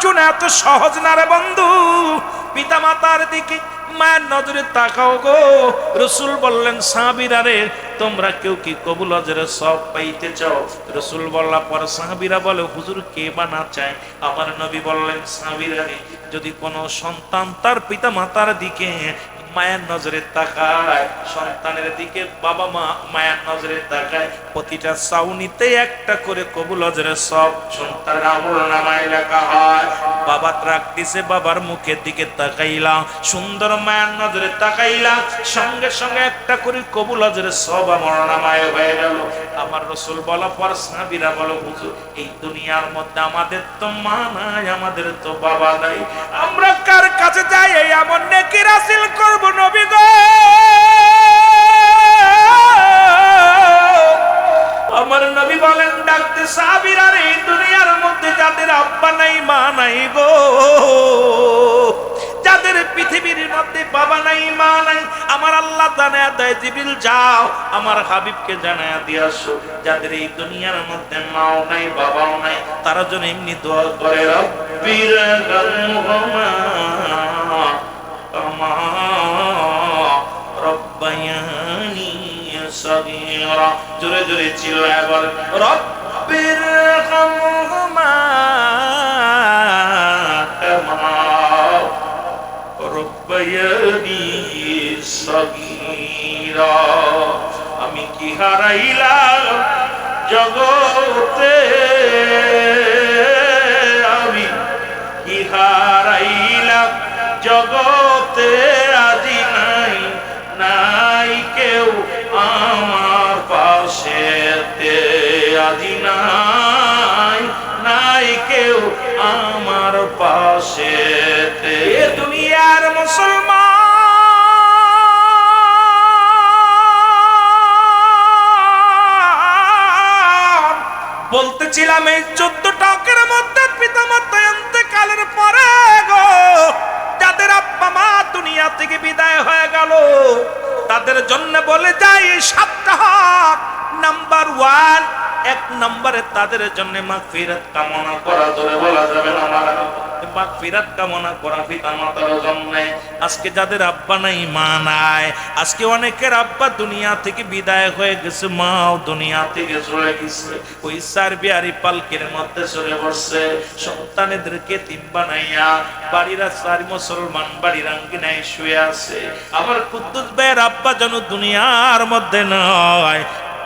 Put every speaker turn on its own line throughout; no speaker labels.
চুনা এত সহজ না রে বন্ধু। পিতা মাতার দিকে মায়ের নজরে তাকাও গো। রাসূল বললেন সাহাবীরা রে তোমরা কেউ কি কবুল হজের সওয়াব পাইতে চাও? রাসূল বললা পর সাহাবীরা বলে হুজুর কে বা না চায়? আমার নবী বললেন সাহাবীরা রে যদি কোনো সন্তান তার পিতা মাতার দিকে মায়ের নজরে তাকায়, সন্তানের দিকে বাবা মা মায়ের নজরে তাকায়, প্রতিটা চাউনিতে একটা করে কবুল হজরের সব সন্তানের আমলনামায় লেখা হয়। বাবা ট্রাক দিছে, বাবার মুখের দিকে তাকাইলা, সুন্দর মায়ের নজরে তাকাইলা, সঙ্গে সঙ্গে একটা করে কবুল হজরের সব আমলনামায় হয়ে গেল। আমার রাসূল বলা পর সাহাবীরা বলো হুজুর এই দুনিয়ার মধ্যে আমাদের তো মা নাই, আমাদের তো বাবা নাই, আমরা কার কাছে যাই এই এমন নেকি হাসিল করব নবী গো? আমার নবী বলেন ডাকতে সাহাবীরা রে দুনিয়ার মধ্যে যাদের আব্বা নাই মা নাই গো, যাদের পৃথিবীর মধ্যে বাবা নাই মা নাই, আমার আল্লাহ জানায়া দেয় জিবরিল যাও আমার হাবিবকে জানায়া দিয়ে আসো যাদের এই দুনিয়ার মধ্যে মাও নাই বাবাও নাই তারা যেন এমনি দোয়া করে রব্বির গামহুমা কামা রব্বায়ানি সগীরা। জোরে জোরে চিল্লায় বল রব্বির গামহুমা কামা রব্বায়ানি সগীরা। আমি কি হারাইলাম জগতে, আমি কি হারাইলাম জগতে, আজি নাই নাই কেউ আমার পাশেতে, আজি নাই নাই কেউ আমার পাশেতে। দুনিয়ার মুসলমান বলতেছিলাম এই 14 টাকের মধ্যে পিতা মাতা ইন্তেকালের পরে গো যাদের আব্বা মা দুনিয়া থেকে বিদায় হয়ে গেল তাদের জন্য বলে যাই 7টা হক। নাম্বার 1 এক নম্বরে তাদের জন্য মাগফিরাত কামনা করা, ধরে বলা যাবে না মাগফিরাত কামনা করা পিতা মাতার জন্য। আজকে যাদের আব্বা নাই মা নাই, আজকে অনেকের আব্বা দুনিয়া থেকে বিদায় হয়ে গেছে, মাও দুনিয়া থেকে চলে গেছে, ওই সারবিয়ারি পালকের মধ্যে চলে বসছে, সন্তানেরকে তিন বানাইয়া বাড়িরা সারি মুসলমান বাড়ির আঙ্গিনায় শুয়ে আছে। আমার কুদ্দুস ভাইয়ের আব্বা যেন দুনিয়ার মধ্যে নয়,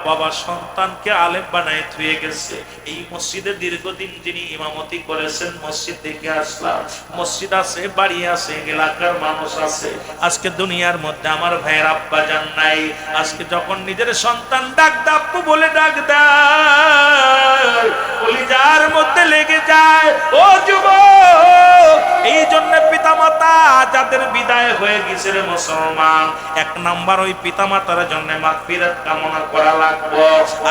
বাবা সন্তানকে আলেম বানায় থুয়ে গেছে। এই মসজিদে দীর্ঘদিন যিনি ইমামতি করেছেন, মসজিদ দেখে আসলাম, মসজিদ আছে, বাড়ি আছে, এলাকার মানুষ আছে, আজকে দুনিয়ার মধ্যে আমার ভাইয়ের আব্বা জান নাই। আজকে যখন নিজের সন্তান ডাক দাপ্পু বলে ডাক দেয় কলিজার মধ্যে লেগে যায়। ও যুবক, এই জন্য পিতামাতা যাদের বিদায় হয়ে গেছে রে মুসলমান, 1 নাম্বার ওই পিতামাতার জন্য মাগফিরাত কামনা করা লাগবে।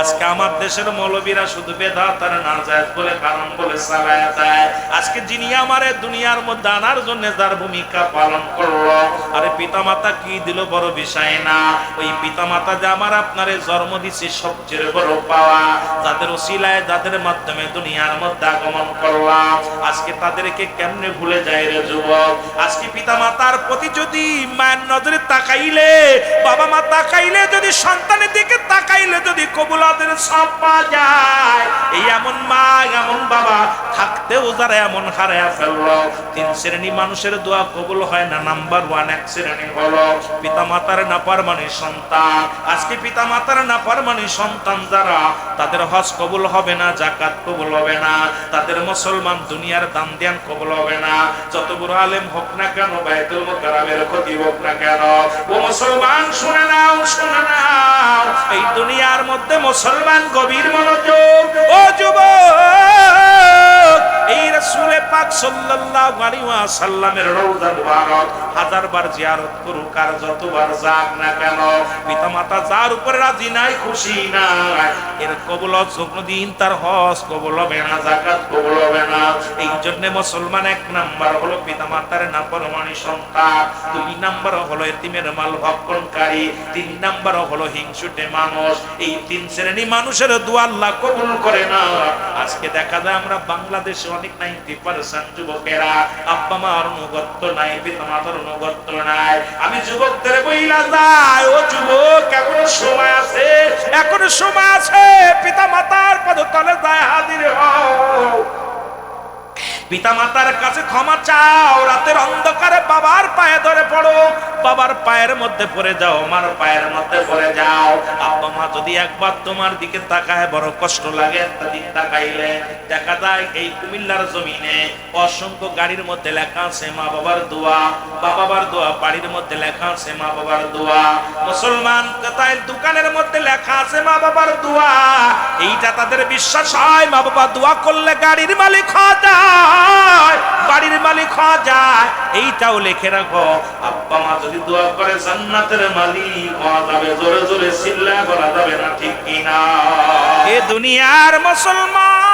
আজকে আমার দেশের মৌলবীরা শুধু বেদাত আর নাজায়েজ বলে কারণ বলে চালায়া দেয়। আজকে যিনি আমারে দুনিয়ার মধ্যে আনার জন্য যার ভূমিকা পালন করলো, আরে পিতামাতা কি দিল বড় বিষয় না, ওই পিতামাতা যে আমার আপনারে জন্ম দিছে সবচেয়ে বড় পাওয়া। যাদের ওসিলায় যাদের মাধ্যমে দুনিয়ার মধ্যে আগমন করলাম, আজকে তাদেরকে কেমনে ভুলে যায় রে যুবক? আজকে পিতামাতার প্রতি যদি মায়ের নজরে তাকাইলে, বাবা মা তাকাইলে, যদি সন্তানের দিকে তাকাইলে যদি কবুলাতের সব পাওয়া যায়, এই এমন মা এমন বাবা থাকতেও যারা এমন হারায়া ফেললো। 3 শ্রেণী মানুষের দোয়া কবুল হয় না। নাম্বার 1 এক শ্রেণী হলো পিতামাতার নাফরমানি সন্তান। আজকে পিতামাতার নাফরমানি সন্তান যারা, তাদের হজ কবুল হবে না, যাকাত কবুল হবে না, তাদের মুসলমান দুনিয়ার দান ধ্যান কবুল হবে না, যত বড় আলেম হোক না কেন, বাইতুল মুকাররমের খতিব হোক না কেন। ও মুসলমান শুনে নাও, শুনে নাও, এই দুনিয়ার মধ্যে মুসলমান গভীর মনোযোগ। ও যুবক, এই রাসূল পাক সাল্লাল্লাহু আলাইহি ওয়াসাল্লামের রওজা মুবারক হাজারবার জিয়ারত করুক আর যতবার যাক না কেন, পিতামাতা যার উপরে রাজি নাই, খুশি নাই, এর কবুল কোনদিন তার হজ কবুল হবে না, যাকাত কবুল হবে না। এই জন্য মুসলমান 1 নাম্বার হলো পিতামাতার নাফরমানি সন্তান, 2 নাম্বার হলো এতিমের মাল ভক্ষণকারী, 3 নাম্বার হলো হিংসুটে মানুষ। এই 3 শ্রেণী মানুষের দোয়া আল্লাহ কবুল করে না। আজকে দেখা যায় আমরা বাংলাদেশে অনেক 90% যুবকেরা আব্বা মার অনুগত্য নাই, পিতামাতার অনুগত্য নাই। আমি যুবকদের বইলা যাই, ও যুবক এখনো সময় আছে, এখনো সময় আছে, পিতামাতার পদতলে যায় হাজির হও, পিতামাতার কাছে ক্ষমা চাও, রাতের অন্ধকারে বাবার পায়ে ধরে পড়ো, বাবার পায়ের মধ্যে পড়ে যাও, মার পায়ের মধ্যে পড়ে যাও। আব্বা মা যদি একবার তোমার দিকে তাকায় বড় কষ্ট লাগে, দিক তাকাইলে দেখা যায় এই কুমিল্লার জমিনে অসংখ্য গাড়ির মধ্যে লেখা আছে মা বাবার দোয়া, বাবার দোয়া, বাড়ির মধ্যে লেখা আছে মা বাবার দোয়া, মুসলমান তাই দোকানের মধ্যে লেখা আছে মা বাবার দোয়া। এইটা তাদের বিশ্বাস হয় মা বাবা দোয়া করলে গাড়ির মালিক হওয়া যায়, বাড়ির মালিক হওয়া যায়। এইটাও লিখে রাখো, আব্বা মা যদি দোয়া করে জান্নাতের মালিক হওয়া যাবে। জোরে জোরে চিল্লায় বলা যাবে না, ঠিক কিনা? এ দুনিয়ার মুসলমান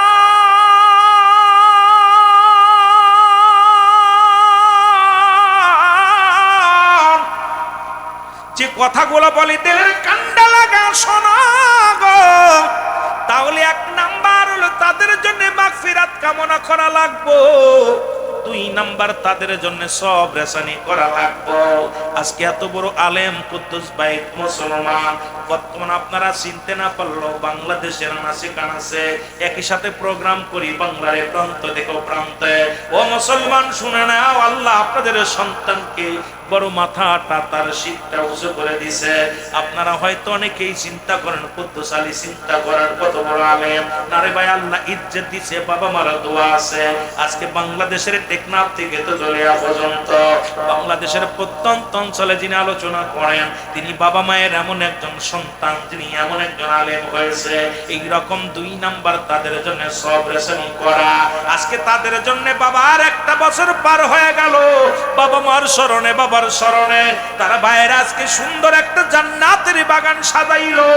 যে কথাগুলো বলি দিলের কান্ডা লাগা শোনা গো, তাহলে 1 নাম্বার হলো তাদের জন্য মাগফিরাত কামনা করা লাগবো, 2 নাম্বার তাদের জন্য সব রেসানি করা লাগবো। আজকে এত বড় আলেম কুদ্দুস ভাই মুসলমান, বর্তমান আপনারা চিনতে না পারলো বাংলাদেশের আনাচে কানাচে একই সাথে প্রোগ্রাম করি, বাংলার প্রান্ত থেকে প্রান্তে। ও মুসলমান শুনে নাও, আল্লাহ আপনাদের সন্তানকে বড় মাথাটা তার শীতটা উঁচু করে দিছে। আপনারা হয়তো অনেকেই চিন্তা করেন কুদ্দুস আলী চিন্তা করার কত বড় আলেম, না রে ভাই, আল্লাহ ইজ্জত দিছে, বাবা মারা দোয়া আছে। আজকে বাংলাদেশের টেকনাফ থেকে তো জলিয়া পর্যন্ত বাংলাদেশের প্রত্যন্ত অঞ্চলে যিনি আলোচনা করেন, তিনি বাবা মায়ের এমন একজন সন্তান, তিনি এমন একজন আলেম হয়েছে। এইরকম 2 নাম্বার তাদের জন্য সব রেশনি করা। আজকে তাদের জন্য বাবার 1টা বছর পার হয়ে গেল, বাবা মার স্মরণে, বাবার স্মরণে তারা বাইরে আজকে সুন্দর একটা জান্নাতের বাগান সাজাইলো।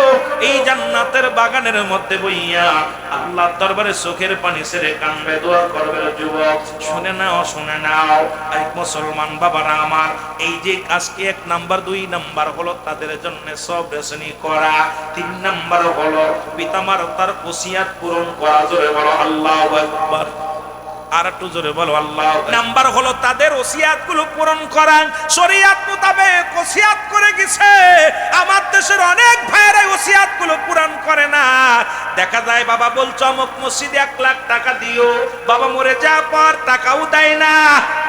এই জান্নাতের বাগানের মধ্যে বইয়া আল্লাহর দরবারে চোখের পানি ছেড়ে কানবে, দোয়া করবে। যুবক শুনে নাও, শুনে নাও, এই মুসলমান বাবারা আমার, এই যে আজকে 1 নাম্বার, 2 নাম্বার হলো তাদের জন্য সব রেশনি করা, 3 নাম্বার হলো পিতামার তার ওসিয়াত পূরণ করা। জোরে বলো আল্লাহু আকবার, আর একটু জোরে বলো আল্লাহ। নাম্বার হলো তাদের ওসিয়াত গুলো পূরণ করা, শরীয়ত মোতাবেক ওসিয়াত করে গেছে। আমার দেশের অনেক ভাইরা ওসিয়াত গুলো পূরণ করে না। দেখা যায় বাবা বলছে অমুক মসজিদে 1 লাখ টাকা দিও, বাবা মরে যাওয়ার পর টাকাও দেয় না।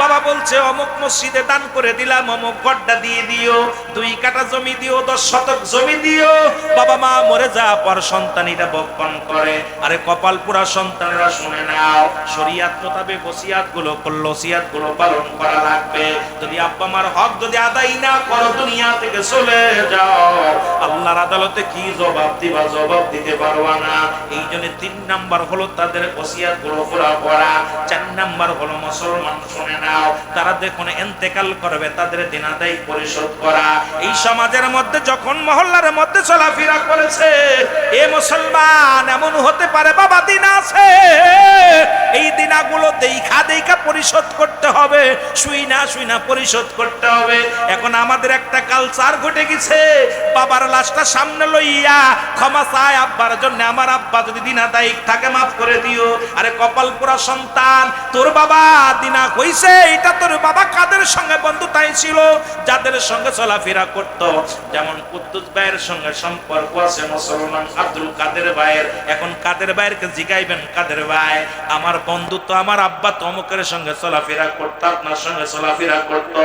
বাবা বলছে অমুক মসজিদে দান করে দিলাম, অমুক গড্ডা দিয়ে দিও, 2 কাঠা জমি দিও, 10 শতক জমি দিও। বাবা মা মরে যাওয়ার পর সন্তানিরা বক্ষণ করে। আরে কপাল পুরা সন্তানেরা শুনে নাও, শরীয়ত মোতাবেক ওসিয়াত গুলো করলো, ওসিয়াত গুলো পালন করা লাগবে। যদি আব্বা মার হক যদি আদায় না করো, দুনিয়া থেকে চলে যাও, আল্লাহর আদালতে কি জবাব দিবা? জবাব দিতে পারবা না। এই জন্য 3 নাম্বার হলো তাদের ওসিয়াত গুলো পুরা করা। 4 নাম্বার হলো মুসলমান শুনে নাও, তারা দেখুন ইন্তেকাল করবে, তাদের দিন আদায় পরিশোধ করা। এই সমাজের মধ্যে যখন মহল্লার মধ্যে চলাফেরা করেছে, এ মুসলমান এমন হতে পারে বাবা দিন আছে, এই দিনাগুলো দেখা পরিশোধ করতে হবে, শুই না পরিশোধ করতে হবে। এখন আমাদের একটা কালচার ঘটে গেছে, বাবার লাশটা সামনে লইয়া ক্ষমা চায় আব্বার জন্য, আমার আব্বা যদি দিনা দায়িক থাকে মাফ করে দিও। আরে কপাল পুরা সন্তান, তোর বাবা দিনা কইছে, এটা তোর বাবা কাদের সঙ্গে বন্ধুতাই ছিল, যাদের সঙ্গে চলাফেরা করত। যেমন কুদ্দুস ভাইয়ের সঙ্গে সম্পর্ক আছে মুসলমান আব্দুল কাদের ভাইয়ের। এখন কাদের ভাইয়েরকে জিগাইবেন, কাদের ভাই আমার বন্ধু তো, আমার আব্বা তো অমুকের সঙ্গে চলাফেরা করতো, আপনার সঙ্গে চলাফেরা করতো,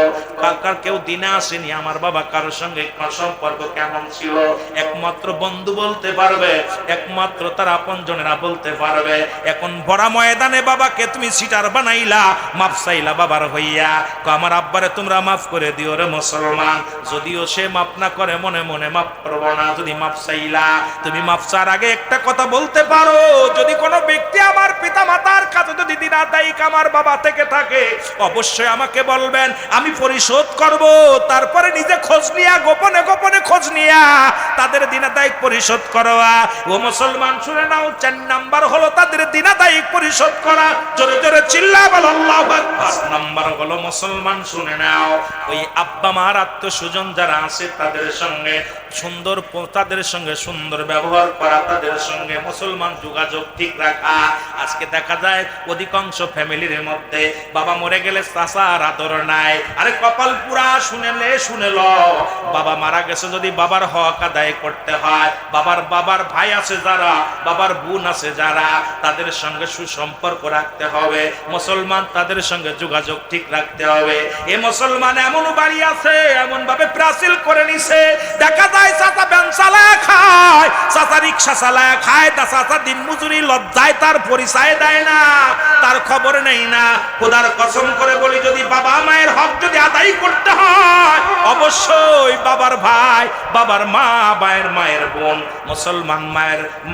কার কেউ দিনে আসেনি আমার বাবা কারোর সঙ্গে সম্পর্ক কেমন ছিল? একমাত্র বন্ধু বলতে পারবে, একমাত্র তার আপনজনেরা বলতে পারবে। এখন বড় ময়দানে বাবাকে তুমি সিটার বানাইলা, মাফ চাইলা বাবার হইয়া, আমার আব্বারে তোমরা মাফ করে দিও রে মুসলমান। যদিও সে মাফ না করে, মনে মনে মাফ করবো না। যদি মাফ চাইলা, তুমি মাফ চার আগে একটা কথা বলতে পারো, যদি কোনো ব্যক্তি আমার পিতা মাতার কাছে যদি দিন যদি আদায়িক আমার বাবা থেকে থাকে অবশ্যই আমাকে বলবেন, আমি পরিশোধ করব। তারপরে নিজে খোঁজ নিয়া, গোপনে গোপনে খোঁজ নিয়া তাদের দিন আদায়িক পরিশোধ করবা। ও মুসলমান শুনে নাও, 4 নাম্বার হলো তাদের দিন আদায়িক পরিশোধ করা। জোরে জোরে চিল্লা বল আল্লাহু আকবার। 5 নাম্বার হলো মুসলমান শুনে নাও, ওই আব্বা মার আত্মীয়স্বজন যারা আছে তাদের সঙ্গে সুন্দর ব্যবহার করা, তাদের সঙ্গে মুসলমান যোগাযোগ ঠিক রাখা। আজকে দেখা যায় অধিকাংশ ফ্যামিলির মধ্যে বাবা মরে গেলে চাচার আদর নাই। আরে কপাল পুরা শুনেল, বাবা মারা গেছে যদি বাবার হক আদায় করতে হয়, বাবার ভাই আছে যারা, বাবার বোন আছে যারা, তাদের সঙ্গে সুসম্পর্ক রাখতে হবে। মুসলমান তাদের সঙ্গে যোগাযোগ ঠিক রাখতে হবে। এ মুসলমান এমন বাড়ি আছে, এমন ভাবে প্রাচীল করে নিছে, দেখা যায় চাচা ব্যান চালায় খায়, চাচা রিক্সা চালায় খায়, তা চাচা দিন মজুরি লজ্জায় তার পরিচয় দেয় না, তার খবর নেই না। খোদার কসম করে বলি, যদি বাবা মায়ের হক যদি আদায় করতে হয়, অবশ্যই বাবার ভাই, বাবার মা, মায়ের বোন, মুসলমান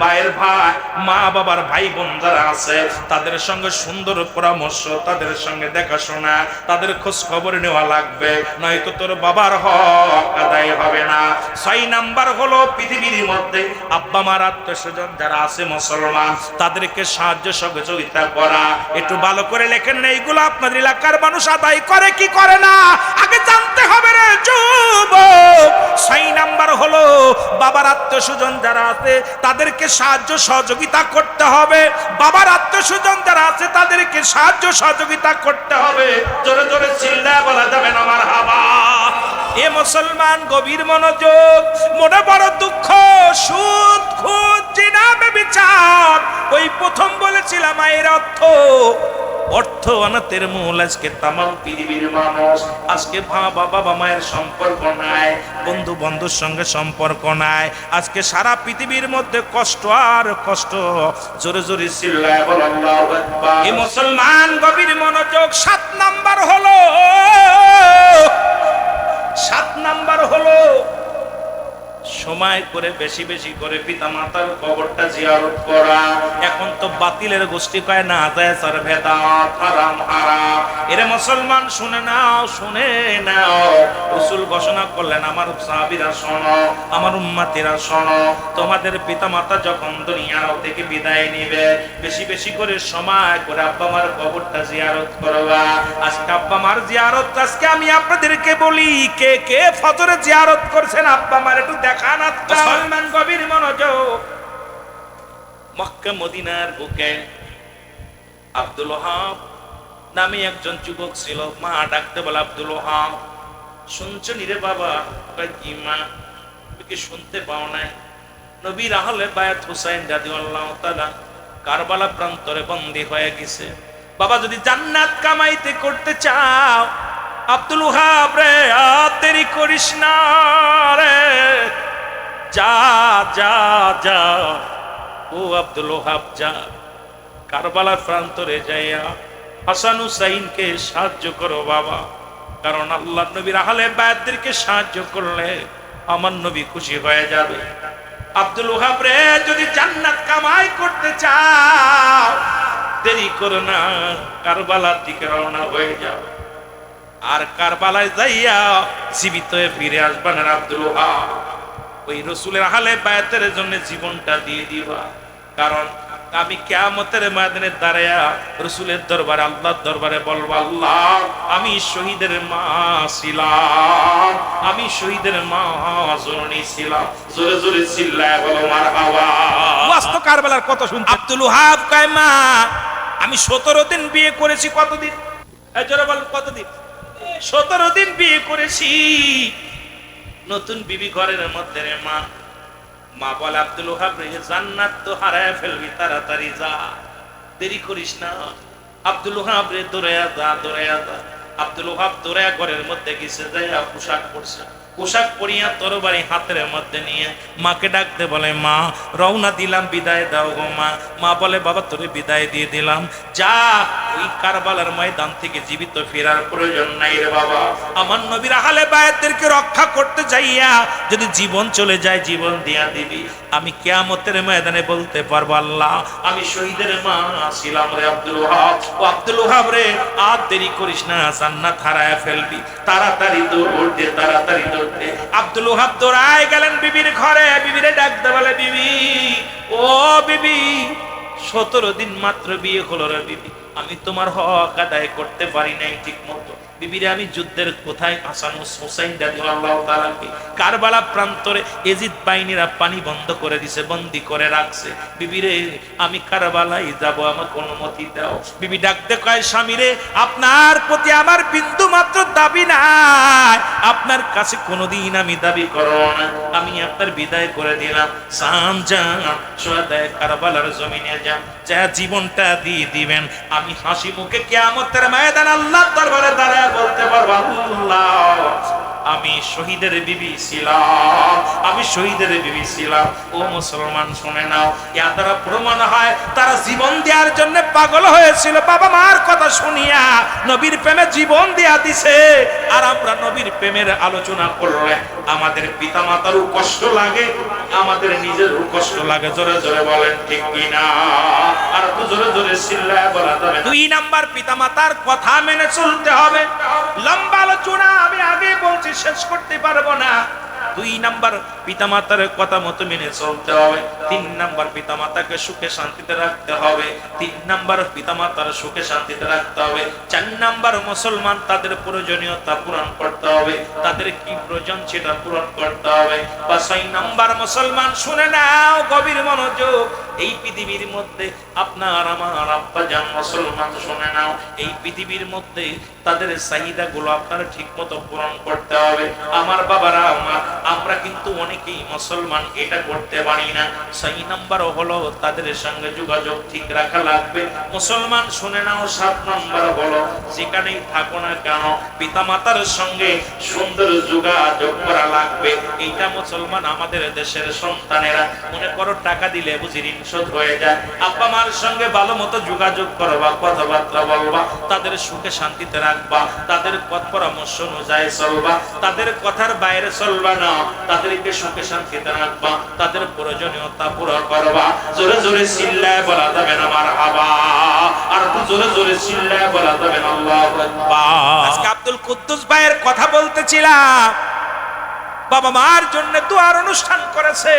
মায়ের ভাই, মা বাবার ভাই বোন যারা আছে তাদের সঙ্গে সুন্দর পরামর্শ, তাদের সঙ্গে দেখাশোনা, তাদের খোঁজ খবর নেওয়া লাগবে, নয়তো তোর বাবার হক আদায় হবে না। 6 নাম্বার হলো পৃথিবীর মধ্যে আব্বা মার আত্মীয়স্বজন যারা আছে মুসলমান, তাদেরকে সাহায্য সহযোগিতা করা। একটু ভালো করে লেখেন না, এইগুলো আপনাদের এলাকার মানুষ আদায় করে কি করে না আগে জানতে হবে রে যুবক। 6 নাম্বার হলো বাবার আত্মীয়স্বজন যারা আছে তাদেরকে সাহায্য সহযোগিতা করতে হবে। বাবার আত্মীয়স্বজন যারা আছে তাদেরকে সাহায্য সহযোগিতা করতে হবে। জোরে জোরে চিল্লায় বলা যাবে না মারহাবা। এ মুসলমান গভীর মনোযোগ, মনে বড় দুঃখ, সুদ খুদ জিনা ব্যভিচার, ওই প্রথম বলেছিলাম এর অর্থ অনাথের মূল। আজকে তামাম পৃথিবীর মানুষ, আজকে বাবা মায়ের সম্পর্ক নাই, বন্ধু বন্ধুর সঙ্গে সম্পর্ক নাই, আজকে সারা পৃথিবীর মধ্যে কষ্ট আর কষ্ট। জোরে জোরে চিল্লায় বল আল্লাহু আকবার। এই মুসলমান গভীর মনোযোগ। 7 নাম্বার হলো সময় করে বেশি বেশি করে পিতা মাতার কবরটা জিয়ারত করা। এখন তো বাতিলের গোষ্ঠী কয় না যায় স্যার, ভেদাত হারাম হারাম। এরে মুসলমান শুনে নাও, রাসূল ঘোষণা করলেন, আমার সাহাবীরা শোনো, আমার উম্মতিরা শোনো, তোমাদের পিতা মাতা যখন দুনিয়ার থেকে বিদায় নিবে, বেশি বেশি করে সময় করে আব্বা মার কবরটা জিয়ারত করবা। আজকে আব্বা মার জিয়ারত, আজকে আমি আপনাদেরকে বলি, কে কে ফজরে জিয়ারত করছেন আব্বা মার একটু দেখান। মুসলমান গভীর মনোযোগ। মক্কা মদিনার বুকে আব্দুল ওহাব নামে একজন যুবক ছিল। মা ডাকতে বলে, আব্দুল ওহাব শুনছো নি রে বাবা? কি মা, তুমি কি শুনতে পাও না? নবীর আহলে বায়াত হুসাইন রাদিয়াল্লাহু তাআলা কারবালা প্রান্তরে বন্দী হয়ে গেছে। বাবা যদি জান্নাত কামাইতে করতে চাও, আব্দুল ওহাব রে দেরি করিস না রে, যা যা যা, ও আব্দুল ওহাব যা, কারবালার প্রান্তরে যাইয়া হাসান হুসাইনকে সাহায্য করো বাবা। কারণ আল্লাহ নবীর আহলে বায়াতদেরকে সাহায্য করলে আমার নবী খুশি হয়ে যাবে। আব্দুল ওহাব রে, যদি জান্নাত কামাই করতে চাও, দেরি করো না, কারবালার দিকে রওনা হয়ে যাও। আর কারবালায় যাইয়া জীবিত হয়ে ফিরে আসবেন আব্দুল ওহাব। ওই রাসূলের আহলে বায়াতের জন্য জীবনটা দিয়ে দিবা। কারণ আমি কিয়ামতের ময়দানে দাঁড়ায়া রাসূলের দরবারে, আল্লাহর দরবারে বলবো, আল্লাহ আমি শহীদের মা ছিলাম, আমি শহীদের মা জননী ছিলাম। জোরে জোরে চিল্লায় বলো মারহাবা। ওয়াস্ত কারবালার কত শুনতে। আব্দুল ওহাব কয়, মা আমি 17 দিন বিয়ে করেছি। কতদিন? এই জোরে বল, কতদিন? 17 দিন বিয়ে করেছি। নতুন বিবি ঘরের মধ্যে রে মা। মা বলে, আব্দুল ওহাব রে, জান্নাত তো হারায় ফেলবি, তাড়াতাড়ি যা, দেরি করিস না। আব্দুল ওহাব রে, দৌড়ায়া যা। আব্দুল ওহাব দৌড়ায়া ঘরের মধ্যে গেছে, যাইয়া পোশাক পরছে, পোশাক পরিয়া তরবারি হাতের মধ্যে নিয়ে মাকে ডাকতে বলে, মা রওনা দিলাম, বিদায় দাও গো মা। মা বলে, বাবা তোরে বিদায় দিয়ে দিলাম, যা ওই কারবালার ময়দান থেকে জীবিত ফেরার প্রয়োজন নাই রে বাবা। আমার নবীর আহলে বায়াতদেরকে রক্ষা করতে যাইয়া যদি জীবন চলে যায়, জীবন দিয়া দিবি। আমি কিয়ামতের ময়দানে বলতে পারবো, আল্লাহ আমি শহীদের মা ছিলাম রে আব্দুল ওয়াহাব। ও আব্দুল ওয়াহাব রে, আর দেরি করিস না, জান্নাত হারায় ফেলবি, তাড়াতাড়ি দৌড় দে, তাড়াতাড়ি দৌড় দে। আব্দুল ওয়াহাব দৌড়ায় গেলেন বিবির ঘরে, বিবিরে ডাকতে বলে, বিবি ও বিবি, 17 দিন মাত্র বিয়ে হলো রে বিবি, আমি তোমার হক আদায় করতে পারি নাই ঠিক মতো। বিবিরে আমি যুদ্ধের কোথায় হাসান হুসাইন রাদিয়াল্লাহু তাআলা কারবালা প্রান্তরে এজিদ বাহিনীরা পানি বন্ধ করে দিছে, বন্দী করে রাখছে। বিবিরে আমি কারবালায় যাব, আমাকে অনুমতি দাও। বিবি ডাকতে কয়, স্বামীরে আপনার প্রতি আমার বিন্দু মাত্র দাবি নাই, আপনার কাছে কোনোদিন আমি দাবি করব না, আমি আপনার বিদায় করে দিলাম। সাম যান সোহাদায়ে কারবালার জমিনে যান, যা জীবনটা দিয়ে দিবেন। আমি হাসি মুখে কিয়ামতের ময়দান আল্লাহর দরবারে দাঁড়ায় বলতে পারবো, আল্লাহ আমি শহীদের বিবি ছিলাম, আমি শহীদের বিবি ছিলাম। ও মুসলমান শুনে নাও, ইয়া দ্বারা প্রমাণ হয় তারা জীবন দেওয়ার জন্য পাগল হয়েছিল। বাবা মার কথা শুনিয়া নবীর প্রেমে জীবন দেয়া দিছে। আর আমরা নবীর প্রেমের আলোচনা করলে আমাদের পিতা মাতারও কষ্ট লাগে, আমাদের নিজেরও কষ্ট লাগে। জোরে জোরে বলেন ঠিক কিনা? আর তো জোরে জোরে চিল্লায় বলা যাবে না। 2 নাম্বার পিতা মাতার কথা মেনে চলতে হবে। লম্বা আলোচনা আমি আগে বলছি, শেষ করতে পারবো না। 2 নাম্বার পিতামাতার কথা মতো মেনে চলতে হবে। 3 নাম্বার পিতামাতাকে সুখে শান্তিতে রাখতে হবে। 3 নাম্বার পিতামাতার সুখে শান্তিতে রাখতে হবে। 4 নাম্বার মুসলমান তাদের প্রয়োজনীয়তা পূরণ করতে হবে, তাদের কি প্রয়োজন সেটা পূরণ করতে হবে। 6 নাম্বার মুসলমান শুনে নাও গভীর মনোযোগ, এই পৃথিবীর মধ্যে আপনার আমার আব্বা জান মুসলমান শুনে নাও, এই পৃথিবীর মধ্যে তাদের চাহিদাগুলো আপনার ঠিক মতো পূরণ করতে হবে। আমার বাবারা আমরা কিন্তু অনেকেই মুসলমান এটা করতে পারি না। 6 নাম্বার হলো তাদের সঙ্গে যোগাযোগ ঠিক রাখা লাগবে। মুসলমান শুনে নাও 7 নাম্বার হলো যেখানেই থাকো না কেন পিতামাতার সঙ্গে সুন্দর যোগাযোগ করা লাগবে। এইটা মুসলমান আমাদের দেশের সন্তানেরা মনে করো টাকা দিলে বুঝি ঋণ শোধ হয়ে যায়। আব্বা মার সঙ্গে ভালো মতো যোগাযোগ করবা, কথাবার্তা বলবা, তাদের সুখে শান্তিতে রাখবা, তাদের পথ পরামর্শ অনুযায়ী চলবা, তাদের কথার বাইরে চলবা না, তাদেরকে সুখে শান্তিতে রাখবা, তাদের প্রয়োজনীয়তা পুরো করবা। জোরে জোরে চিল্লায় বলা যাবে না মারহাবা, আর একটু জোরে জোরে চিল্লায় বলা যাবে না আল্লাহু আকবার। আজকে আব্দুল কুদ্দুস ভাইয়ের কথা বলতেছিলাম, বাবা মার জন্য দোয়ার অনুষ্ঠান করেছে।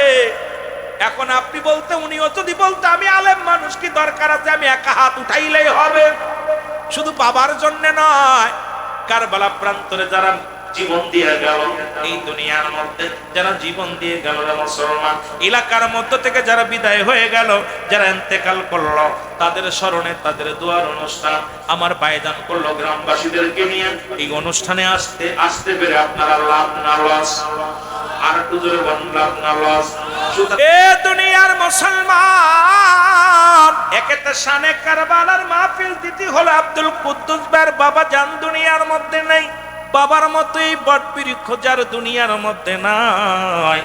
এখন আপনি বলতে, উনিও যদি বলতে আমি আলেম মানুষ, কি দরকার আছে আমি একা হাত উঠাইলেই হবে? শুধু বাবার জন্য নয়, কারবালা প্রান্তরে যারা জীবন দিয়ে গেল, এই দুনিয়ার মধ্যে যারা জীবন দিয়ে গেল মুসলমান, এলাকার মধ্য থেকে যারা বিদায় হয়ে গেল, যারা ইন্তেকাল করলো, তাদের স্মরণে তাদের দোয়ার অনুষ্ঠান আমার ভাইজান করলো গ্রামবাসীদেরকে নিয়ে। এই অনুষ্ঠানে আসতে আসতে পেরে আপনারা লাভ না লস, আর একটু জোরে বলুন লাভ না লস। এ দুনিয়ার মুসলমান, একেতে শানে কারবালার মাহফিল দিতে হলো আব্দুল কুদ্দুস ভাইয়ের বাবা জান দুনিয়ার মধ্যে নেই। বাবার মতোই বটবৃক্ষ যার দুনিয়ার মধ্যে নাই,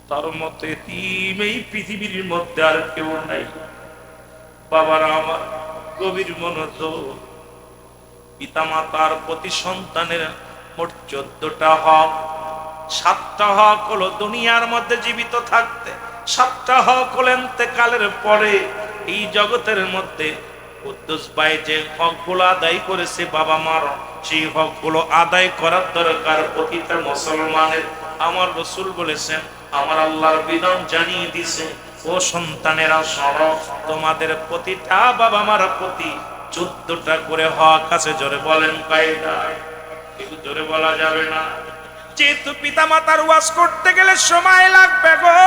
তার মতো এতিম এই পৃথিবীর মধ্যে আর কেউ নাই। বাবারা আমার গভীর মনোযোগ, পিতা মাতার প্রতি সন্তানের মোট 14টা হক। 7টা হক হলো দুনিয়ার মধ্যে জীবিত থাকতে, 7টা হক হলো ইন্তেকালের পরে। এই জগতের মধ্যে কুদ্দুস ভাই যে হকগুলো আদায় করেছে বাবা মার, সেই হকগুলো আদায় করার দরকার প্রতিটা মুসলমানের। আমার রাসূল বলেছেন, আমার আল্লাহর বিধান জানিয়ে দিয়েছে, ও সন্তানেরা শোনো, তোমাদের প্রতিটা বাবা মার প্রতি 14টা করে হক আছে। জোরে বলেন কয়টা? একটু জোরে বলা যাবে না? যেহেতু পিতা মাতার ওয়াজ করতে গেলে সময় লাগবে গো,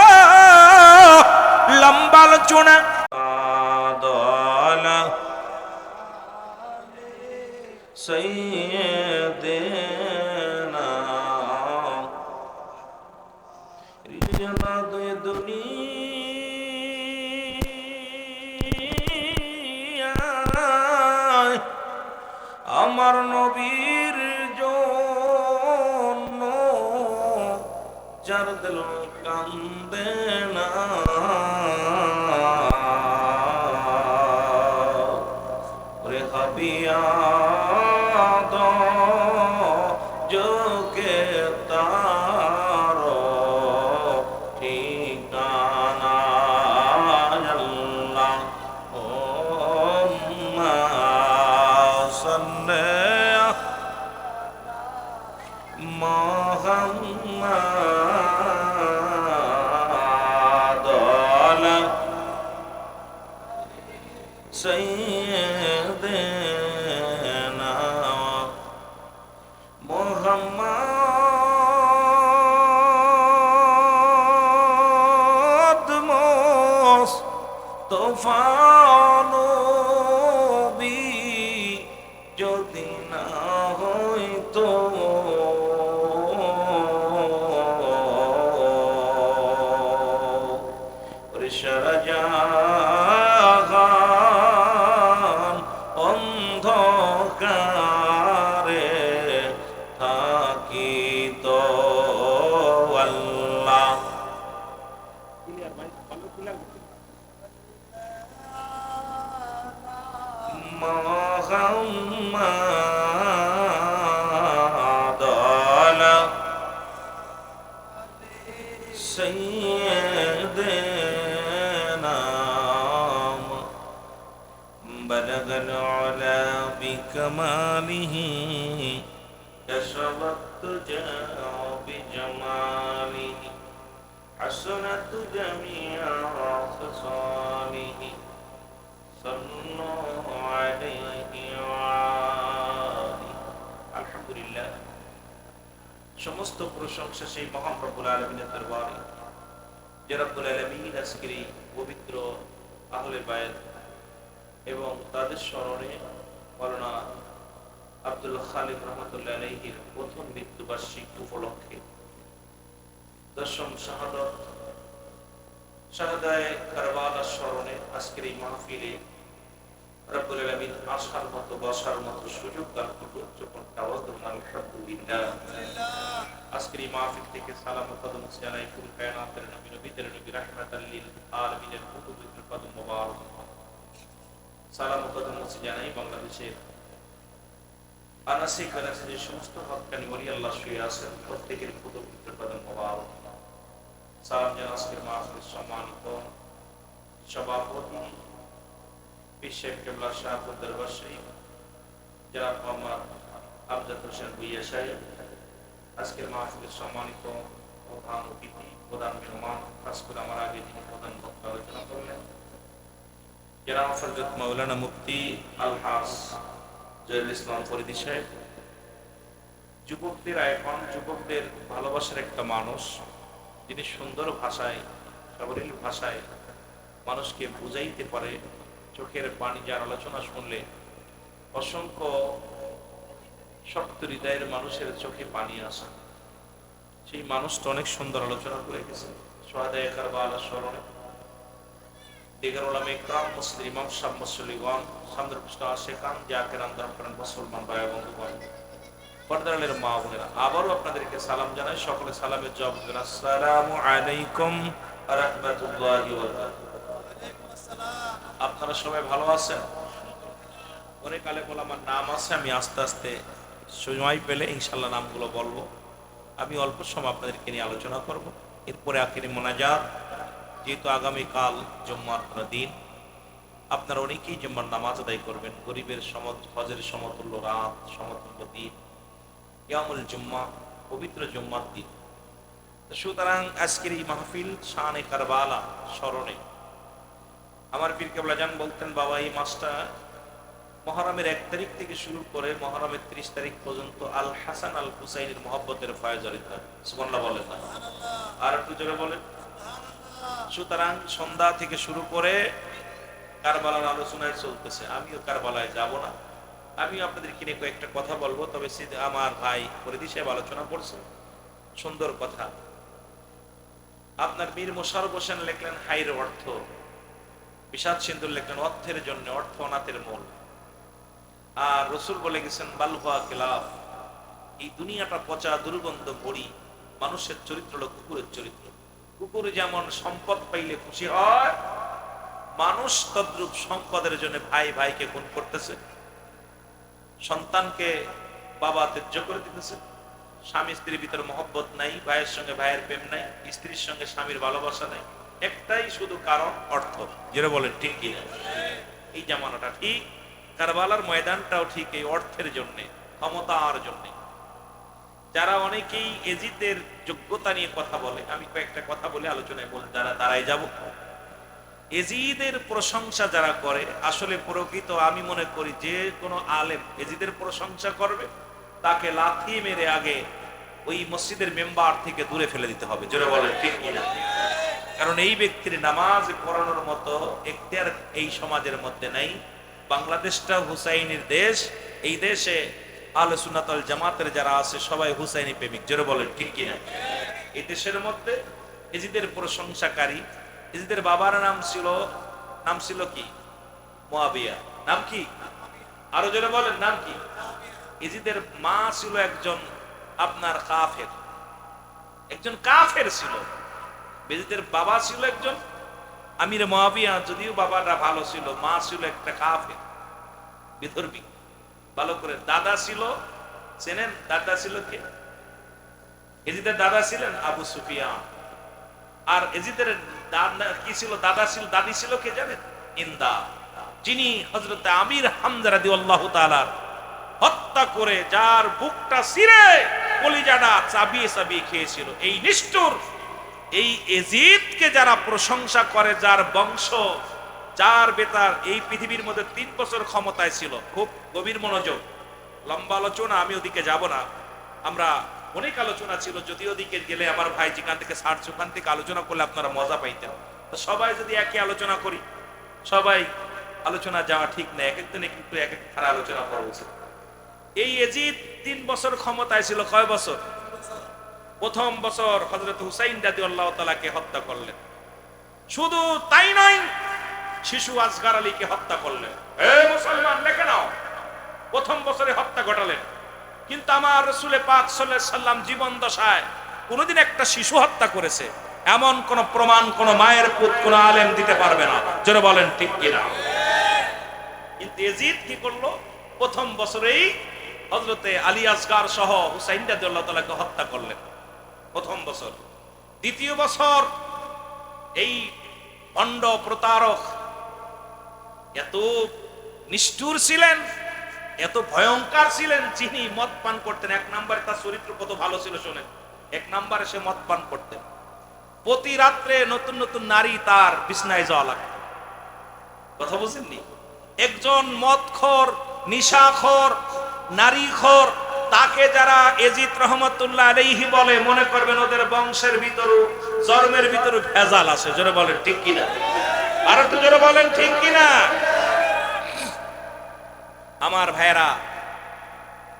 লম্বা আলোচনা। সৈয়দেনা রিজাদে দুনিয়ায় আমার নবীর জন্য দিল কান্দে না, ওরে হাবিয়া যোগে তার ঠিকানা আল্লাহ ও মোহাম্মদ সাইয়্যিদিনা মোহাম্মদ মুস্তাফা নবী যদি না হইতো সারা জাহান অন্ধকারে থাকিত আল্লাহ মুহাম্মদ সাইয়্যিদিনা بلغ العلا بكماله كشف الدجى بجماله حسنت جميع خصاله صلوا عليه وآله الحمد لله সমস্ত প্রশংসা সেই মহান রব্বুল আলামিনের দরবারে যে রব্বুল আলামিন আজকের এই পবিত্র আহলে বায়াত এবং তাদের স্মরণে মাওলানা আব্দুল খালিক রহমতুল্লাহ আলাইহির প্রথম মৃত্যুবার্ষিকী উপলক্ষে দশম শাহাদায়ে কারবালার স্মরণে আজকের এই মাহফিলে রব্বুল আলামিন আসার মতো বসার মতো সুযোগ দান করুন। যখন আলহামদুলিল্লাহ আজকের এই মাহফিল থেকে সালাম ও কদম জানাই কুল কায়নাতের নবী নবীদের নবী রাহমাতাল লিল আলামিনের পবিত্র কদম মোবারক সালাম ও কদম জানাই বাংলাদেশের আনাসিক গানাসে যে সমস্ত হক্কানি ওলি আল্লাহ শুয়ে আছেন প্রত্যেকের পবিত্র কদম মোবারক সালাম জানাই আজকের মাহফিলের সম্মানিত সভাপতি বিশ্বের কেবলা শাহপুর দরবার শরীফ জনাব মোহাম্মদ আমজাদ হোসেন ভুইয়া সাহেব, আজকের মাহফিলের সম্মানিত প্রধান অতিথি প্রধান মেহমান, খাস করে আমার আগে যিনি প্রধান বক্তা আলোচনা করলেন জনাব হযরত মাওলানা মুফতি আলহাজ জহিরুল ইসলাম ফরিদী সাহেব, যুবকদের আইকন, যুবকদের ভালোবাসার একটা মানুষ, যিনি সুন্দর ভাষায় সাবলীল ভাষায় মানুষকে বুঝাইতে পারে। চোখের পানি যার আলোচনা শুনলে অসংখ্য শক্ত হৃদয়ের মানুষের চোখে পানি আসে। সেই মানুষটা অনেক সুন্দর আলোচনা করে গেছে শুহাদায়ে কারবালার স্মরণে। দিগার উলামা ইকরাম, মুসলিম ইমাম সাহেব, মুসল্লিগণ, সামদরপুষ্ট আশিকান, জাকিরান, দরকার মুসলমান ভাই বন্ধুগণ, পর্দারের মা বোনেরা, আবারও আপনাদেরকে সালাম জানাই। সকলে সালামের জবাব দেবেন আসসালামু আলাইকুম ওয়া রাহমাতুল্লাহি ওয়া বারাকাতুহু। আপনারা সবাই ভালো আছেন? অনেক আলেম ওলামার নাম আছে, আমি আস্তে আস্তে সময় পেলে ইনশাল্লাহ নামগুলো বলবো। আমি অল্প সময় আপনাদেরকে নিয়ে আলোচনা করব, এরপরে আখিরি মোনাজাত। যেহেতু আগামীকাল জুম্মার দিন, আপনারা অনেকেই জুম্মার নামাজ আদায় করবেন। গরিবের হজের সমতুল্য রাত, সমতুল্য দিন, ইয়ামুল জুম্মা, পবিত্র জুম্মার দিন। সুতরাং আজকের এই মাহফিল শানে কারবালা স্মরণে। আমার পীর কেবলা জান বলতেন, বাবা এই মাসটা মুহররমের 1 তারিখ থেকে শুরু করে মুহররমের 30 তারিখ পর্যন্ত আল হাসান আল হুসাইনের মহব্বতের ফয়জরিত। সুবহানাল্লাহ বলেন না? আর একটু জোরে বলেন। সুতরাং সন্ধ্যা থেকে শুরু করে কারবালার আলোচনায় চলতেছে। আমিও কারবালায় যাব না, আমিও আপনাদেরকে নিয়ে কয়েকটা কথা বলবো। তবে আমার ভাই ফরিদী সাহেব আলোচনা করছেন সুন্দর কথা। আপনার মীর মোশাররফ হোসেন লিখলেন হাইর অর্থ, বিষাদ সিন্ধুর লিখলেন অর্থের জন্য, অর্থ অনাথের মূল। আর রসুল বলে গেছেন বালহুয়া কিলাফ, এই দুনিয়াটা পচা দুর্গন্ধ পড়ি, মানুষের চরিত্র হলো কুকুরের চরিত্র। কুকুর যেমন সম্পদ পাইলে খুশি হয়, মানুষ তদ্রূপ সম্পদের জন্য ভাই ভাইকে খুন করতেছে, সন্তানকে বাবা ত্যায্য করে দিতেছে, স্বামী স্ত্রীর ভিতরে মহব্বত নাই, ভাইয়ের সঙ্গে ভাইয়ের প্রেম নাই, স্ত্রীর সঙ্গে স্বামীর ভালোবাসা নাই। একটাই শুধু কারণ, অর্থ। যেটা বলেন ঠিক কিনা? এই জামানাটা ঠিক, কারবালার ময়দানটাও ঠিক এই অর্থের জন্য, ক্ষমতার জন্য। যারা অনেকেই এজিদের যোগ্যতা নিয়ে কথা বলে, আমি কয়েকটা কথা বলে আলোচনায় বলে দাঁড়ায় যাব। এজিদের প্রশংসা যারা করে, আসলে প্রকৃত আমি মনে করি যে কোনো আলেম এজিদের প্রশংসা করবে, তাকে লাথি মেরে আগে ওই মসজিদের মেম্বার থেকে দূরে ফেলে দিতে হবে। জোরে বলেন ঠিক কিনা? কারণ এই ব্যক্তির নামাজ পড়ানোর মতো এখতিয়ার এই সমাজের মধ্যে নাই। বাংলাদেশটা হুসাইনের দেশ, এই দেশে আহলে সুন্নাত ওয়াল জামাতের যারা আছে সবাই হুসাইনি প্রেমিক। জোরে বলেন ঠিক কিনা? এই দেশের মধ্যে এজিদের প্রশংসাকারী, এজিদের বাবার নাম ছিল কি? মুয়াবিয়া। নাম কি? আরো জোরে বলেন, নাম কি? এজিদের মা ছিল একজন আপনার কাফের, একজন কাফের ছিল। এজিদের বাবা ছিল একজন আমির মুয়াবিয়া, যদিও বাবারা ভালো ছিল, মা ছিল একটা কাফের বিধর্মী। ভালো করে দাদা ছিল, চেনেন দাদা ছিল কে? এজিদের দাদা ছিলেন আবু সুফিয়ান। আর এজিদের দাদা কি ছিল? দাদা ছিল, দাদি ছিল কে জানেন? ইন্দা, যিনি হযরত আমির হামজা রাদিয়াল্লাহু তাআলা হত্যা করে যার বুকটা ছিঁড়ে কলিজাটা চাবিয়ে চাবিয়ে খেয়েছিল। এই নিষ্ঠুর এই এজিদকে যারা প্রশংসা করে, যার বংশ, যার বেতার এই পৃথিবীর মধ্যে 3 বছর ক্ষমতায় ছিল। খুব গভীর মনোযোগ, লম্বা আলোচনা, আমি ওদিকে যাব না। আমরা অনেক আলোচনা ছিল, যদি ওদিকে গেলে আমার ভাই যেখান থেকে ছাড়ছে ওখান থেকে আলোচনা করলে আপনারা মজা পাইতেন। তো সবাই যদি একই আলোচনা করি, সবাই আলোচনা যাওয়া ঠিক না, এক একদিনে কিন্তু এক এক ধারা আলোচনা করা উচিত। এই এজিদ 3 বছর ক্ষমতায় ছিল। কয় বছর? প্রথম বছর হযরত হুসাইন রাদিয়াল্লাহু তাআলাকে হত্যা করলেন। শুধু তাই নয়, শিশু আসগার আলীকে হত্যা করলেন। এই মুসলমান লেখে নাও, প্রথম বছরে হত্যা ঘটালেন। কিন্তু আমার রাসূল পাক সাল্লাল্লাহু আলাইহি সাল্লাম জীবন দশায় কোনদিন একটা শিশু হত্যা করেছে এমন কোন প্রমাণ কোন মায়ের পুত কোন আলেম দিতে পারবে না। জোরে বলেন ঠিক কিনা? কিন্তু ইয়াজিদ কি করলো? প্রথম বছরেই হযরতে আলী আসগার সহ হুসাইন রাদিয়াল্লাহু তাআলাকে হত্যা করলেন, প্রথম বছর। দ্বিতীয় বছর এই ভণ্ড প্রতারক এত নিষ্ঠুর ছিলেন, এত ভয়ঙ্কর ছিলেন, যিনি মদ পান করতেন। 1 নম্বরে তার চরিত্র কত ভালো ছিল শোনেন। 1 নম্বরে সে মদ পান করতেন। প্রতি রাত্রে নতুন নতুন নারী তার বিছনায় যাওয়া লাগত। কথা বুঝেননি? একজন মদখোর, নিশাখোর, নারীখোর, তাকে যারা এজিদ রহমাতুল্লাহ আলাইহি বলে, মনে করবেন ওদের বংশের ভিতরে জন্মের ভিতরে ভেজাল আছে। জোরে বলেন ঠিক কিনা? আর একটু জোরে বলেন ঠিক কিনা? আমার ভাইরা,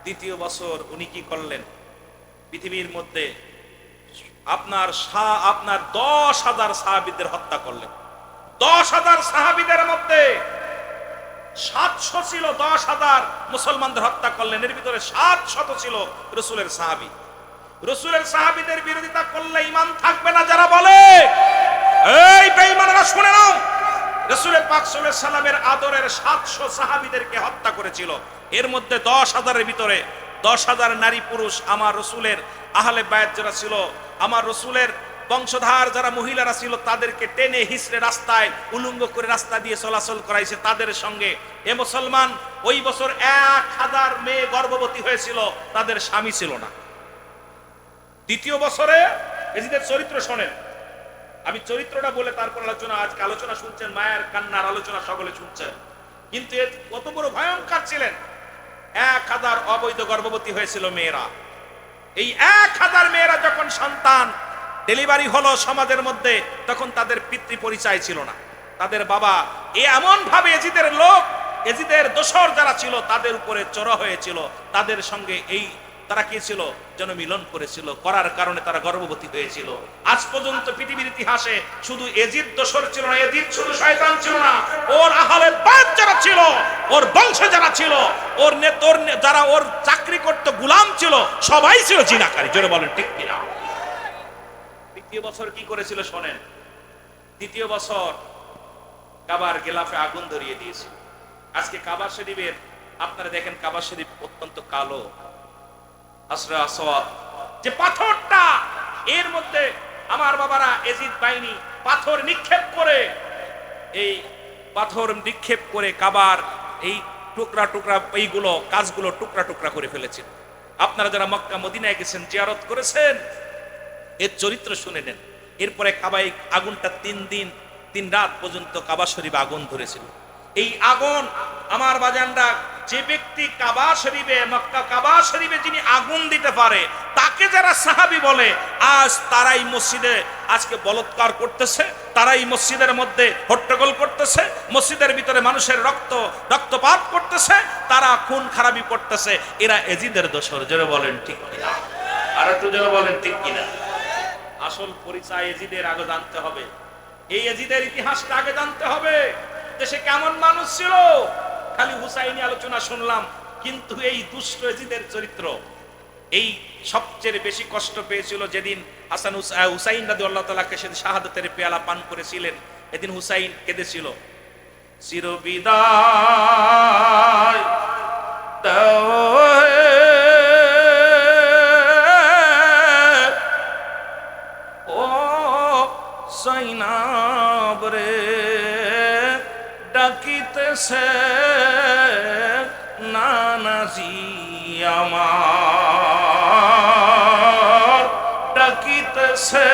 দ্বিতীয় বছর উনি কি করলেন? পৃথিবীর মধ্যে আপনার 10,000 সাহাবীদের হত্যা করলেন। 10,000 সাহাবীদের মধ্যে 700 ছিল 10,000 মুসলমানদের হত্যা করলেন। এর ভিতরে 700 ছিল রাসূলের সাহাবী। রাসূলের সাহাবীদের বিরোধিতা করলে ঈমান থাকবে না। যারা বলে এই বেঈমানরা শুনে নাও, রাসূল পাক সাল্লাল্লাহু আলাইহি সাল্লামের আদরের 700 সাহাবীদেরকে হত্যা করেছিল। এর মধ্যে 10,000-এর ভিতরে 10,000 নারী পুরুষ আমার রাসূলের আহলে বায়াত যারা ছিল, আমার রাসূলের বংশধার যারা মহিলারা ছিল, তাদেরকে টেনে হিসড়ে রাস্তায় উলঙ্গ করে রাস্তা দিয়ে চলাচল করাইছে তাদের সঙ্গে। এ মুসলমান, ওই বছর 1000 মেয়ে গর্ভবতী হয়েছিল, তাদের স্বামী ছিল না। দ্বিতীয় বছরে এজিদের চরিত্র শোনেন, আমি চরিত্রটা বলে তারপর আলোচনা, আজকে আলোচনা শুনছেন, মায়ের কান্নার আলোচনা সকলে শুনছেন। কিন্তু কত বড় ভয়ঙ্কর ছিলেন। 1000 অবৈধ গর্ভবতী হয়েছিল মেয়েরা। এই 1000 মেয়েরা যখন সন্তান ডেলিভারি হলো সমাজের মধ্যে, তখন তাদের পিতৃ পরিচয় ছিল না, তাদের বাবা এমন ভাবে এজিদের লোক, এজিদের দোসর যারা ছিল তাদের উপরে চড়া হয়েছিল, তাদের সঙ্গে এই তারা কি ছিল যেন মিলন করেছিল, করার কারণে তারা গর্ভবতী হয়েছিল। আজ পর্যন্ত পৃথিবীর ইতিহাসে শুধু এজিদ দোসর ছিল না, এজিদ শুধু শয়তান ছিল না, ওর আহলে বায়ত যারা ছিল, ওর বংশে যারা ছিল, ওর যারা ওর চাকরি করতে গোলাম ছিল, সবাই ছিল জিনাকারী। জোরে বলেন ঠিক কিনা? দ্বিতীয় বছর কি করেছিল শোনেন। দ্বিতীয় বছর কাবার গিলাফে আগুন ধরিয়ে দিয়েছিল। আজকে কাবা শরীফের আপনারা দেখেন, কাবা শরীফ অত্যন্ত কালো, আসরা আসওয়াদ, যে পাথরটা এর মধ্যে আমার বাবারা এজিদ বাহিনী পাথর নিক্ষেপ করে, এই পাথর নিক্ষেপ করে কাবার এই টুকরা টুকরা এইগুলো কাজগুলো টুকরা টুকরা করে ফেলেছিল। আপনারা যারা মক্কা মদিনায় গেছেন, জিয়ারত করেছেন, এর চরিত্র শুনে নেন। এরপরে কাবায় আগুনটা 3 দিন 3 রাত পর্যন্ত কাবা শরীফ আগুন ধরেছিল। এই আগুন আমার বাজানরা, যে ব্যক্তি কাবা শরীফে মক্কা কাবা শরীফে যিনি আগুন দিতে পারে তাকে যারা সাহাবী বলে, আজ তারাই মসজিদে আজকে বলৎকার করতেছে, তারাই মসজিদের মধ্যে হট্টগোল করতেছে, মসজিদের ভিতরে মানুষের রক্তপাত করতেছে, তারা খুন খারাপি করতেছে। এরা এজিদের দোসর। যারা বলেন ঠিক কিনা, আর একটু যারা বলেন ঠিক কিনা। আসল পরিচয় এজিদের আগে জানতে হবে, এই এজিদের ইতিহাসটা আগে জানতে হবে। দেশে কেমন মানুষ ছিল, খালি হুসাইনি আলোচনা শুনলাম, কিন্তু এই দুষ্ট এজিদের চরিত্র। এই সবচেয়ে বেশি কষ্ট পেয়েছিল যেদিন হুসাইন রাদিয়াল্লাহু তাআলাকে সেদিন শাহাদাতের পেয়ালা পান করেছিলেন, এদিন হুসাইন কেঁদেছিল, চিরবিদায় ও সাইনাব রে, ডাকিতেছে নানাজি আমার, ডাকিতেছে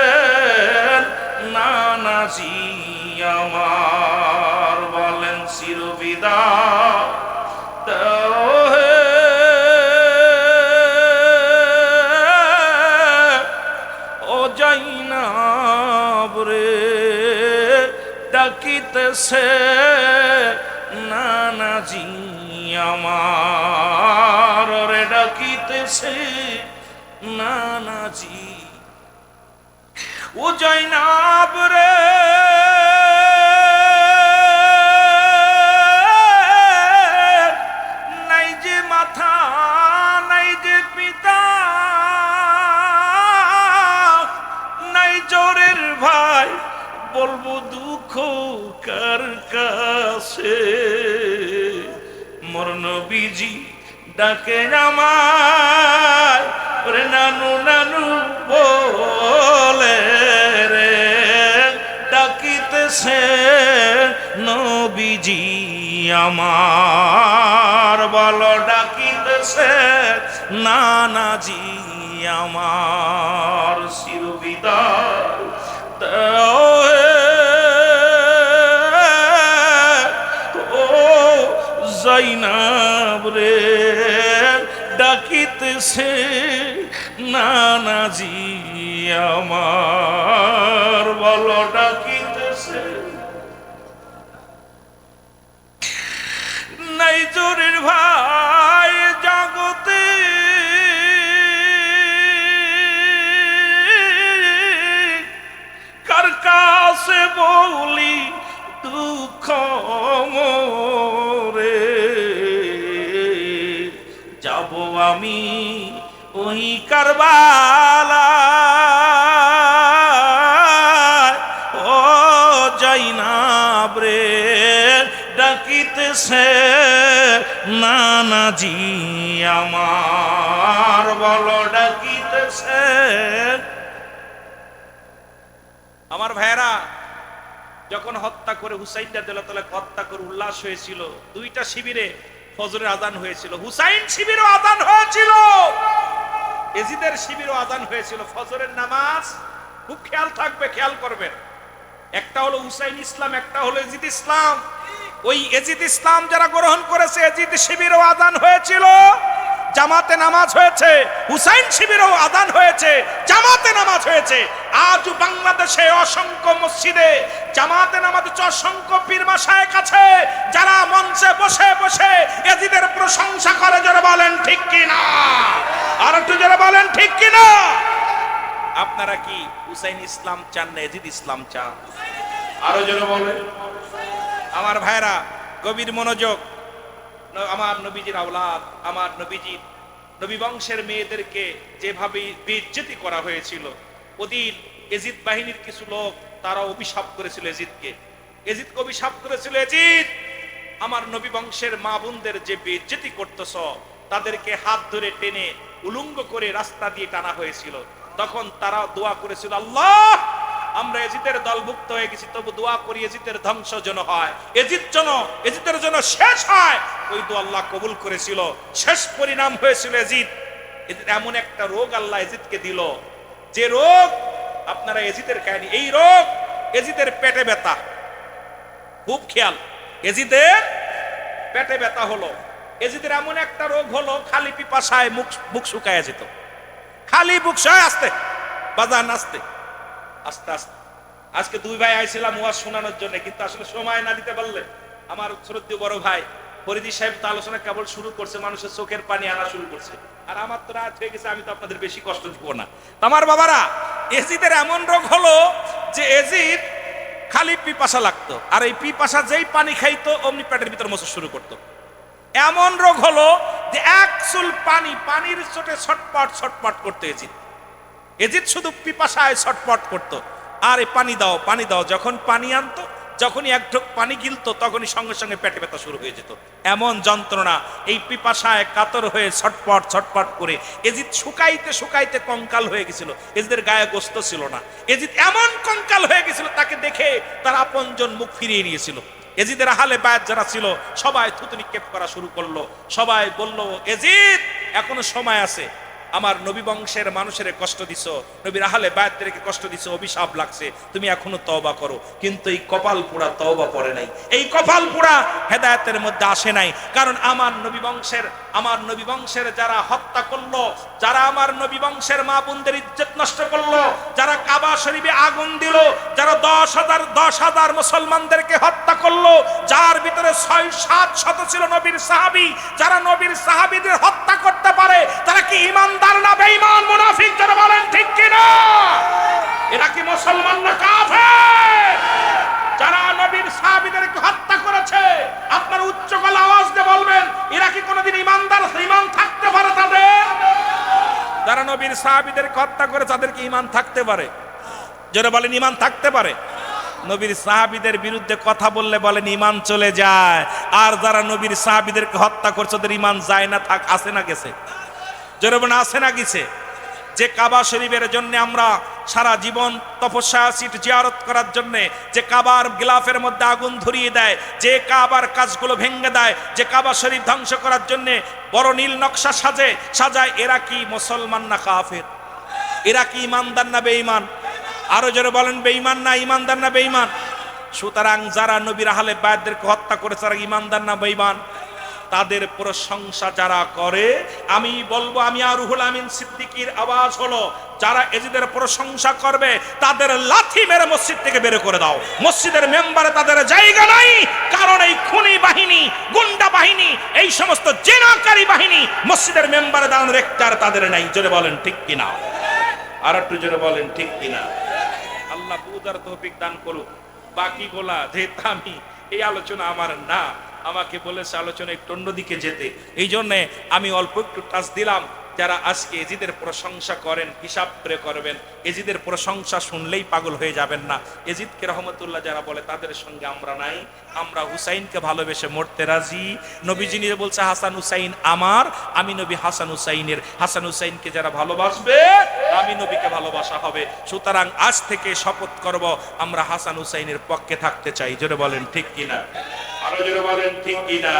নানাজি আমার, বলেন চিরবিদায় ও জাইনাব রে, ডাকিতেছে নানাজি আমার, রে ডাকিতেছে নানাজি। ও জাইনাব রে, নাই যে মাথা নাই যে পিতা, নাই জোরের ভাই, বলবো দুঃখ কার কাছে, মোর নবীজি ডাকে আমায়, রে নানু নানু বলে রে, ডাকিতেছে নবীজি আমার, বলো ডাকিতেছে নানাজি আমার, চিরবিদায় ও জাইনাব রে, ডাকিতেছে নানাজি আমার, বলো ডাকিতেছে। নাই জোরের ভাই জগতে, কার কাছে বলি দুঃখ মোরে, যাব আমি ওই কারবালায়, ও জাইনাব রে, ডাকিতেছে নানাজি আমার, বলো ডাকিতেছে। আমার ভাইয়েরা, যখন হত্যা করে হুসাইন রাদিয়াল্লাহু তাআলা হত্যা করে উল্লাস হয়েছিল, 2টা শিবিরে ফজরের আজান হয়েছিল। হুসাইন শিবিরও আজান হয়েছিল, এজিদের শিবিরও আজান হয়েছিল। ফজরের নামাজ খুব খেয়াল থাকবে, খেয়াল করবেন। একটা হলো হুসাইন ইসলাম, একটা হলো এজিদ ইসলাম। ওই এজিদ ইসলাম যারা গ্রহণ করেছে, এজিদ শিবিরও আজান হয়েছিল, জামাতে নামাজ হয়েছে। হুসাইন শিবিরও আজান হয়েছে, জামাতে নামাজ হয়েছে। আজ বাংলাদেশে অসংখ্য মসজিদে জামাতে নামাজ হচ্ছে, অসংখ্য পীর মাশায়েখ আছে যারা মঞ্চে বসে বসে এজিদের প্রশংসা করে। যারা বলেন ঠিক কিনা, আর একটু যারা বলেন ঠিক কিনা। আপনারা কি হুসাইন ইসলাম চান না এজিদ ইসলাম চান? আরো যারা বলেন। আমার ভাইরা, গভীর মনোযোগ। আমার নবীজির আওলাদ, আমার নবীজির নবী বংশের মেয়েদেরকে যেভাবে বেইজ্জতি করা হয়েছিল, ওদিন এজিদ বাহিনীর কিছু লোক তারা অভিশাপ করেছিল এজিদকে। এজিদকে অভিশাপ করেছিল, এজিদ আমার নবী বংশের মা বোনদের যে বেইজ্জতি করতেছ, তাদেরকে হাত ধরে টেনে উলঙ্গ করে রাস্তা দিয়ে টানা হয়েছিল। তখন তারা দোয়া করেছিল, আল্লাহ আমরা এজিদের দলভুক্ত হয়ে গেছি, তবু দোয়া করি এজিদের ধ্বংস যেন হয়, এজিদের জন্য শেষ হয়। ওই দোয়া আল্লাহ কবুল করেছিল। শেষ পরিণাম হয়েছিল এজিদ এমন একটা রোগ আল্লাহ এজিদকে দিল, যে রোগ আপনারা এজিদের কাহিনী, এই রোগ এজিদের পেটে ব্যথা, খুব খেয়াল, এজিদের পেটে ব্যথা হলো। এজিদের এমন একটা রোগ হলো, খালি পিপাসায় মুখ শুকায় যেত, খালি বুক শুকায় আসতে বাজার নাচতে আস্তে আস্তে। আজকে দুই ভাই আইছিলাম ওয়াজ শোনানোর জন্য, কিন্তু আসলে সময় না দিতে পারলে আমার শ্রদ্ধেয় বড় ভাই ফরিদি সাহেব তো আলোচনা কেবল শুরু করছে, মানুষের চোখের পানি আনা শুরু করছে, আর আমার তো রাত হয়ে গেছে, আমি তো আপনাদের বেশি কষ্ট দিব না। আমার বাবারা, এজিদের এমন রোগ হলো যে এজিদ খালি পিপাসা লাগতো, আর এই পিপাসা যেই পানি খাইতো অমনি পেটের ভিতর মোছা শুরু করতো। এমন রোগ হলো যে এক চুল পানির চোটে ছটপট করতে এজিদ শুধু পিপাসায় ছটপট করতো, আর এই পানি দাও, যখন পানি আনতো, যখনই এক ঢোক পানি গিলতো, তখনই সঙ্গে সঙ্গে পেটে ব্যথা শুরু হয়ে যেত। এমন যন্ত্রণা, এই পিপাসায় কাতর হয়ে ছটপট করে এজিদ শুকাইতে কঙ্কাল হয়ে গেছিল। এজিদের গায়ে গোস্ত ছিল না, এজিদ এমন কঙ্কাল হয়ে গেছিল, তাকে দেখে তার আপনজন মুখ ফিরিয়ে নিয়েছিল। এজিদের আহলে বায়াত যারা ছিল সবাই থুতু নিক্ষেপ করা শুরু করলো। সবাই বলল, এজিদ এখনো সময় আছে, আমার নবী বংশের মানুষের কষ্ট দিছ, নবীর আহলে বায়াতদেরকে কষ্ট দিছ, অভিশাপ লাগছে, তুমি এখনো তওবা করো। কিন্তু এই কপাল পোড়া তওবা পড়ে নাই, এই কপাল পোড়া হেদায়েতের মধ্যে আসে নাই। কারণ আমার নবী বংশের যারা হত্যা করলো, যারা আমার নবী বংশের মা বোনদের ইজ্জত নষ্ট করলো, যারা কাবা শরীফে আগুন দিল, যারা 10,000 মুসলমানদেরকে হত্যা করলো, যার ভিতরে 600-700 ছিল নবীর সাহাবী, যারা নবীর সাহাবীদের হত্যা করতে পারে, তারা কি ইমানদার না বেঈমান মুনাফিক? যারা বলেন ঠিক কিনা? এরা কি মুসলমান না কাফের? যারা নবীর সাহাবীদেরকে হত্যা করেছে, আপনার উচ্চ গলা আওয়াজ দিয়ে বলবেন, এরা কি কোনোদিন ইমানদার, ঈমান থাকতে পারে তাদের? যারা নবীর সাহাবীদেরকে হত্যা করে, তাদের কি ঈমান থাকতে পারে? যারা বলেন ঈমান থাকতে পারে। নবীর সাহাবীদের বিরুদ্ধে কথা বললে বলেন ঈমান চলে যায়, আর যারা নবীর সাহাবীদেরকে হত্যা করছে, ওদের ঈমান যায় না, আছে না গেছে? যেরকম আছে না গেছে? যে কাবা শরীফের জন্য আমরা সারা জীবন তপস্যা সিট জিয়ারত করার জন্য, যে কাবার গিলাফের মধ্যে আগুন ধরিয়ে দেয়, যে কাবার কাজগুলো ভেঙে দেয়, যে কাবা শরীফ ধ্বংস করার জন্য বড় নীল নকশা সাজায়, এরা কি মুসলমান না কাফের? এরা কি ইমানদার না বেঈমান? আরো জোরে বলেন, বেঈমান না ইমানদার না বেঈমান? সুতরাং যারা নবীর আহলে বায়াতদেরকে হত্যা করেছে, তারা ইমানদার না বেঈমান? তাদের প্রশংসা যারা করে, আমি বলবো, আমি আর রুহুল আমিন সিদ্দিকীর আওয়াজ হলো, যারা এজিদের প্রশংসা করবে তাদের লাথি মেরে মসজিদ থেকে বের করে দাও। মসজিদের মেম্বারে তাদের জায়গা নাই, কারণ এই খুনি বাহিনী, গুন্ডা বাহিনী, এই সমস্ত জেনাকারী বাহিনী মসজিদের মেম্বারে দাঁড়ানোর এখতিয়ার তাদের নাই। জোরে বলেন ঠিক কিনা? আর একটু জোরে বলেন ঠিক কিনা? আল্লাহ বুঝার তৌফিক দান করুক। বাকিগুলা যেহেতু আমি এই আলোচনা আমার না, আমাকে বলেছে আলোচনা একটু অন্যদিকে যেতে, এই জন্য আমি অল্প একটু টাচ দিলাম। যারা আজকে এজিদের প্রশংসা করেন, হিসাব করে করবেন। এজিদের প্রশংসা শুনলেই পাগল হয়ে যাবেন না। এজিদকে রহমতুল্লাহ যারা বলে, তাদের সঙ্গে আমরা নাই। আমরা হুসাইনকে ভালোবেসে মরতে রাজি। নবীজি নিজে বলছে, হাসান হুসাইন আমার, আমি নবী হাসান হুসাইনের। হাসান হুসাইনকে যারা ভালোবাসবে, আমি নবীকে ভালোবাসা হবে। সুতরাং আজ থেকে শপথ করব, আমরা হাসান হুসাইনের পক্ষে থাকতে চাই। জোরে বলেন ঠিক কিনা? আরো জোরে বলেন ঠিক কিনা?